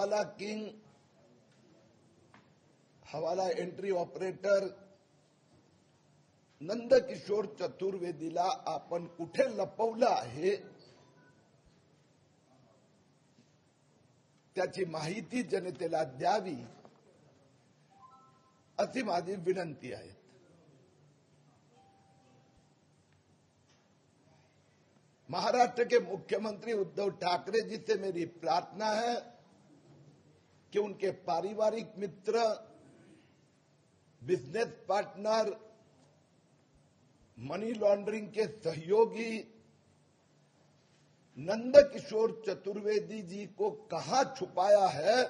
हवाला किंग, हवाला entry operator Nandkishor चतुर्वेदीला आपण कुठे लपवलं आहे त्याची माहिती जनतेला द्यावी अशी माझी विनंती आहे. महाराष्ट्र के मुख्यमंत्री उद्धव ठाकरे जी से मेरी प्रार्थना है कि उनके पारिवारिक मित्र, बिजनेस पार्टनर, मनी लॉन्ड्रिंग के सहयोगी नंदकिशोर चतुर्वेदी जी को कहां छुपाया है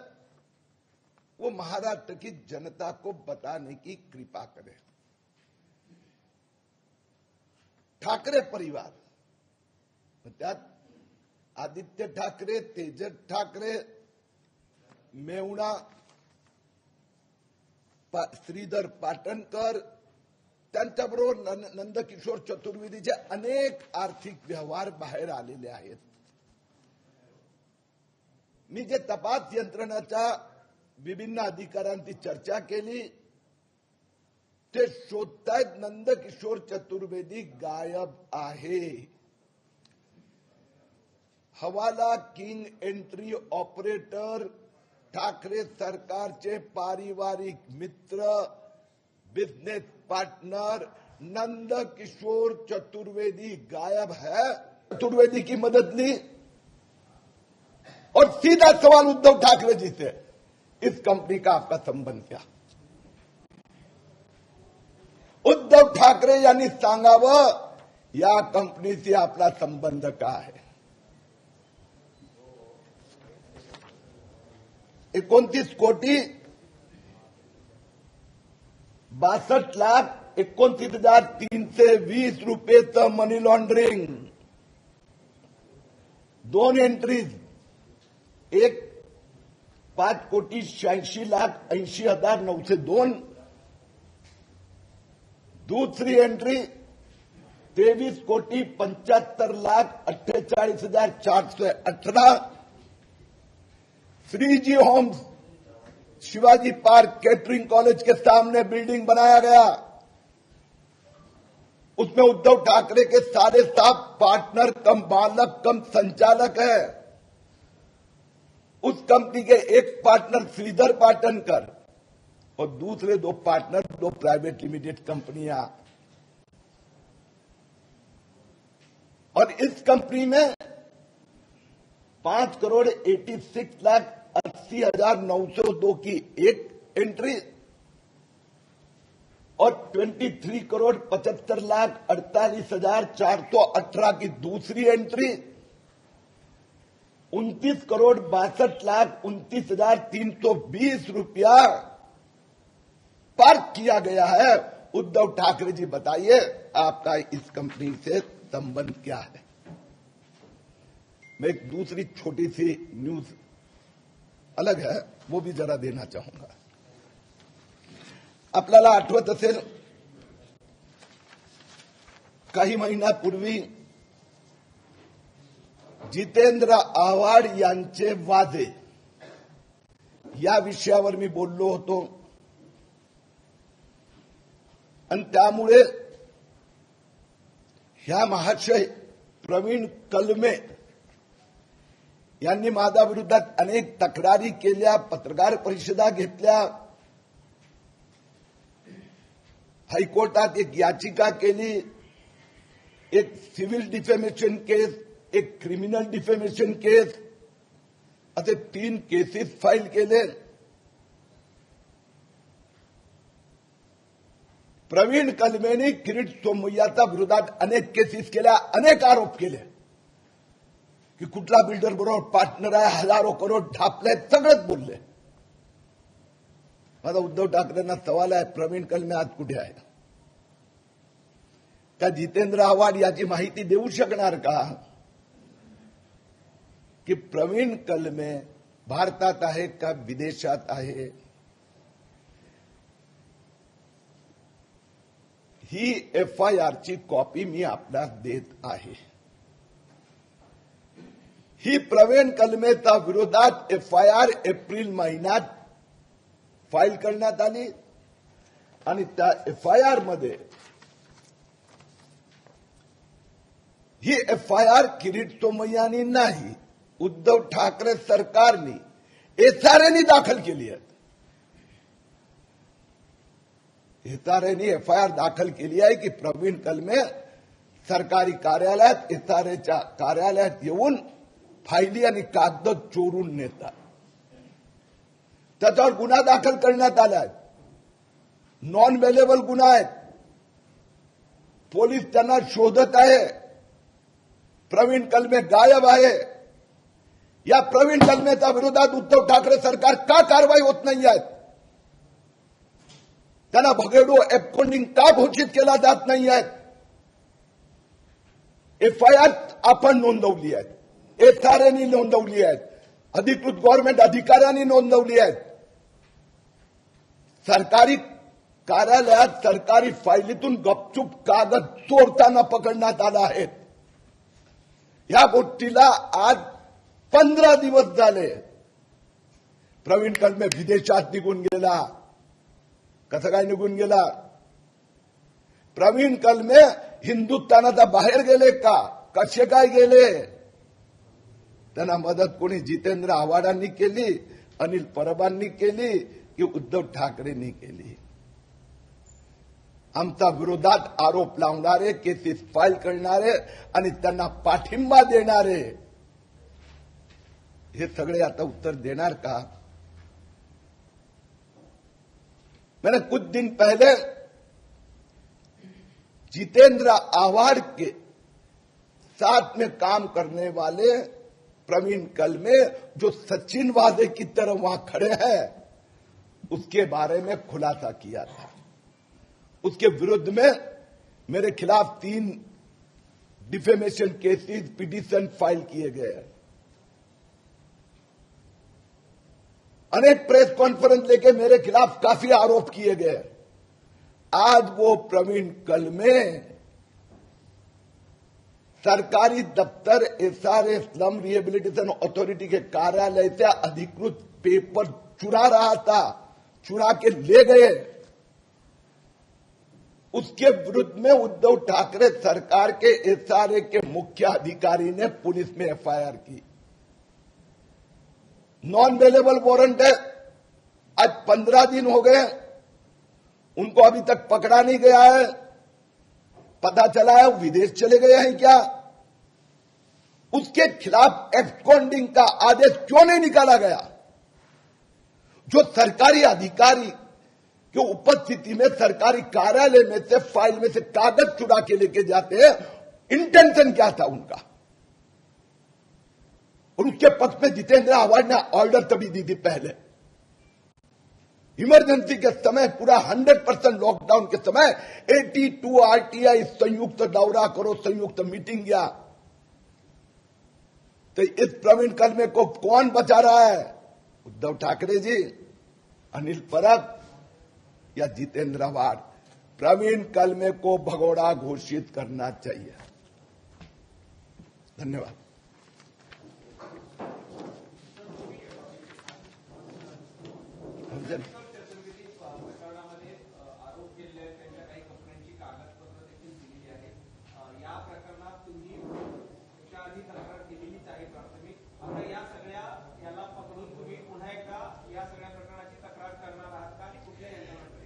वो महाराष्ट्र की जनता को बताने की कृपा करें. ठाकरे परिवार, त्यात आदित्य ठाकरे, तेजस ठाकरे, मेहुणा, श्रीधर पाटणकर, त्यांच्याबरोबर नंदकिशोर चतुर्वेदीचे अनेक आर्थिक व्यवहार बाहेर आलेले आहेत. मी जे तपास यंत्रणाच्या विभिन्न अधिकाऱ्यांची चर्चा केली ते शोधतायत नंदकिशोर चतुर्वेदी गायब आहे. हवाला किंग एंट्री ऑपरेटर, ठाकरे सरकारचे पारिवारिक मित्र, बिजनेस पार्टनर नंदकिशोर चतुर्वेदी गायब है. चतुर्वेदी की मदद ली और सीधा सवाल उद्धव ठाकरे जी से, इस कंपनी का आपका संबंध क्या? उद्धव ठाकरे यांनी सांगावं या कंपनीशी आपला संबंध काय आहे. 29 कोटी 62,29,320 रुपयेचं मनी लॉन्ड्रिंग, 2 एंट्रीज, एक 5,86,80,902, दूसरी entry 23,75,48,418, Shreeji homes Shivaji park catering college के सामने बिल्डिंग बनाया गया, उसमें उद्धव ठाकरे के 7.5 पार्टनर कम मालक कम संचालक है. उस कंपनी के एक पार्टनर श्रीधर पाटणकर और दूसरे 2 पार्टनर 2 प्राइवेट लिमिटेड कंपनियां. और इस कंपनी में 5,86,80,902 की एक एंट्री और 23,75,48,418 की दूसरी एंट्री, 29,62,29,320 रुपया पार्क किया गया है. उद्धव ठाकरे जी बताइए आपका इस कंपनी से संबंध क्या है. मैं एक दूसरी छोटी सी न्यूज अलग है वो भी जरा देना चाहूंगा. आपल्याला आठवत असेल काही महिन्यापूर्वी जितेंद्र आव्हाड यांचे वादे या विषयावर मी बोललो होतो आणि त्यामुळे ह्या महाशय प्रवीण कलमे यांनी माझ्या विरोधात अनेक तक्रारी केल्या, पत्रकार परिषदा घेतल्या, हायकोर्टात एक याचिका केली, एक सिव्हिल डिफेमेशन केस, एक क्रिमिनल डिफेमेशन केस, असे 3 केसेस फाईल केले. प्रवीण कलमेनी किरीट सोमय्याच्या विरोधात अनेक केसेस केल्या, अनेक आरोप केले की कुठला बिल्डर बरोबर पार्टनर आहे, हजारो करोड ठापले, सगळंच बोलले. माझा उद्धव ठाकरेंना सवाल आहे, प्रवीण कलमे आज कुठे आहे? का जितेंद्र आव्हाड याची माहिती देऊ शकणार का की प्रवीण कलमे भारतात आहे का विदेशात आहे? ही FIR ची कॉपी मी आपल्याला देत आहे. ही प्रवीण कलमेचा विरोधात FIR एप्रिल महिन्यात फाईल करण्यात आली आणि त्या FIR मध्ये ही FIR किरीट सोमय्यांनी नाही, उद्धव ठाकरे सरकारने एसआरएनी दाखल केली आहे. एसआरएनी FIR दाखल केली आहे की प्रवीण कलमे सरकारी कार्यालयात एसआरएच्या कार्यालयात येऊन फायली आणि कागद चोरून नेतात. त्याच्यावर गुन्हा दाखल करण्यात आला आहे. नॉन अवेलेबल गुन्हा आहे. पोलीस त्यांना शोधत आहे. प्रवीण कलमे गायब आहे. या प्रवीण कलमेच्या विरोधात उद्धव ठाकरे सरकार का कारवाई होत नाही आहे? त्यांना भगेडो एबकोंडिंग का घोषित केला जात नाही आहे? FIR आपण नोंदवली आहे, एसआरएनी नोंदवली आहे, अधिकृत गव्हर्नमेंट अधिकाऱ्यांनी नोंदवली आहे. सरकारी कार्यालयात सरकारी फायलीतून गपचूप कागद चोरताना पकडण्यात आला आहे. या गोष्टीला आज 15 दिवस झाले. प्रवीण कलमे विदेशात निघून गेला. कसं काय निघून गेला? प्रवीण कलमे हिंदुस्थानाचा बाहेर गेले का? कसे काय गेले? त्यांना मदत कोणी जितेंद्र आव्हाडांनी केली, अनिल परबांनी केली की उद्धव ठाकरेंनी केली? आमच्या विरोधात आरोप लावणारे, केसेस फाईल करणारे आणि त्यांना पाठिंबा देणारे हे सगळे आता उत्तर देणार का? मैंने कुछ दिन पहले जितेंद्र आव्हाड के साथ में काम करने वाले प्रवीण कलमे जो सचिन वाजे की तरह वहां खड़े हैं, उसके बारे में खुलासा किया था. उसके विरुद्ध में मेरे खिलाफ 3 डिफेमेशन केसेस, पिटीशन फाइल किए गए हैं. अनेक प्रेस कॉन्फ्रेंस लेके मेरे खिलाफ काफी आरोप किए गए. आज वो प्रवीण कलमे सरकारी दफ्तर SRA स्लम रिहेबिलिटेशन अथॉरिटी के कार्यालय से अधिकृत पेपर चुरा रहा था, चुरा के ले गए. उसके विरुद्ध में उद्धव ठाकरे सरकार के SRA के मुख्य अधिकारी ने पुलिस में FIR की. नॉन अवेलेबल वारंट है. आज 15 दिन हो गए, उनको अभी तक पकड़ा नहीं गया है. पता चला है वो विदेश चले गए हैं क्या? उसके खिलाफ एब्सकॉन्डिंग का आदेश क्यों नहीं निकाला गया? जो सरकारी अधिकारी की उपस्थिति में सरकारी कार्यालय में से फाइल में से कागज चुरा के लेके जाते हैं, इंटेंशन क्या था उनका? और उसके पक्ष में जितेंद्र आव्हाड ने ऑर्डर तभी दी थी पहले. इमरजेंसी के समय, पूरा 100% लॉकडाउन के समय 82 RTI संयुक्त दौरा करो, संयुक्त मीटिंग गया. तो इस प्रवीण कलमे को कौन बचा रहा है? उद्धव ठाकरे जी, अनिल परब या जितेंद्र आव्हाड? प्रवीण कलमे को भगोड़ा घोषित करना चाहिए. धन्यवाद.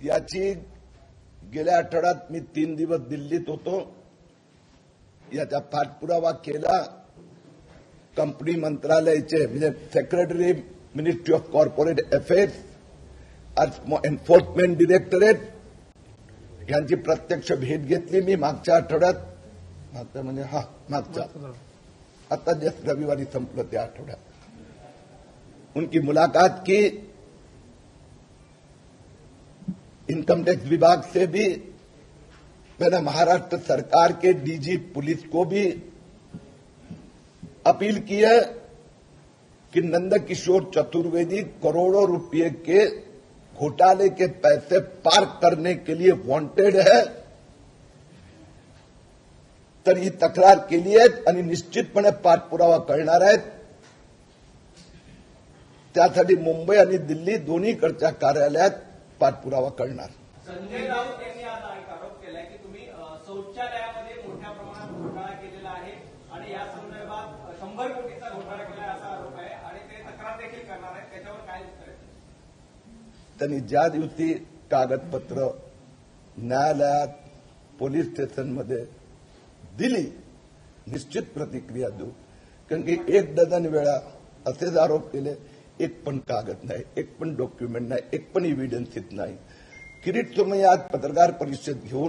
याची गेल्या आठवड्यात मी 3 दिवस दिल्लीत होतो. याचा पाठपुरावा केला. कंपनी मंत्रालयाचे म्हणजे secretary, ministry of corporate affairs, enforcement directorate यांची प्रत्यक्ष भेट घेतली मी मागच्या आठवड्यात. मागच्या आता जस्ट रविवारी संपलं त्या आठवड्यात उनकी मुलाकात की. इनकम टैक्स विभाग से भी मैंने महाराष्ट्र सरकार के DG पुलिस को भी अपील की है कि नंदकिशोर चतुर्वेदी करोड़ों रुपए के घोटाले के पैसे पार्क करने के लिए वॉन्टेड है. तर ही तक्रार केली आहे आणि निश्चितपणे पाठपुरावा करणार आहेत. त्यासाठी मुंबई आणि दिल्ली दोन्हीकडच्या कार्यालयात पाठपुरावा करणार. संजय राऊत यांनी आज एक आरोप केलाय की तुम्ही शौचालयामध्ये मोठ्या प्रमाणात घोटाळा केलेला आहे आणि या संदर्भात 100 कोटीचा घोटाळा केला असा आरोप आहे आणि ते तक्रार देखील करणार आहेत. त्याच्यावर काय उत्तर आहे? त्यांनी ज्या दिवशी कागदपत्र न्यायालयात, पोलीस स्टेशनमध्ये दिली, निश्चित प्रतिक्रिया देऊ. कारण की 1 डझन वेळा असेच आरोप केले, एक पण कागद नाही, एक पण डॉक्युमेंट नाही, एक पण एव्हिडन्स नाही. किरीट सोमय्या आज पत्रकार परिषद घेऊन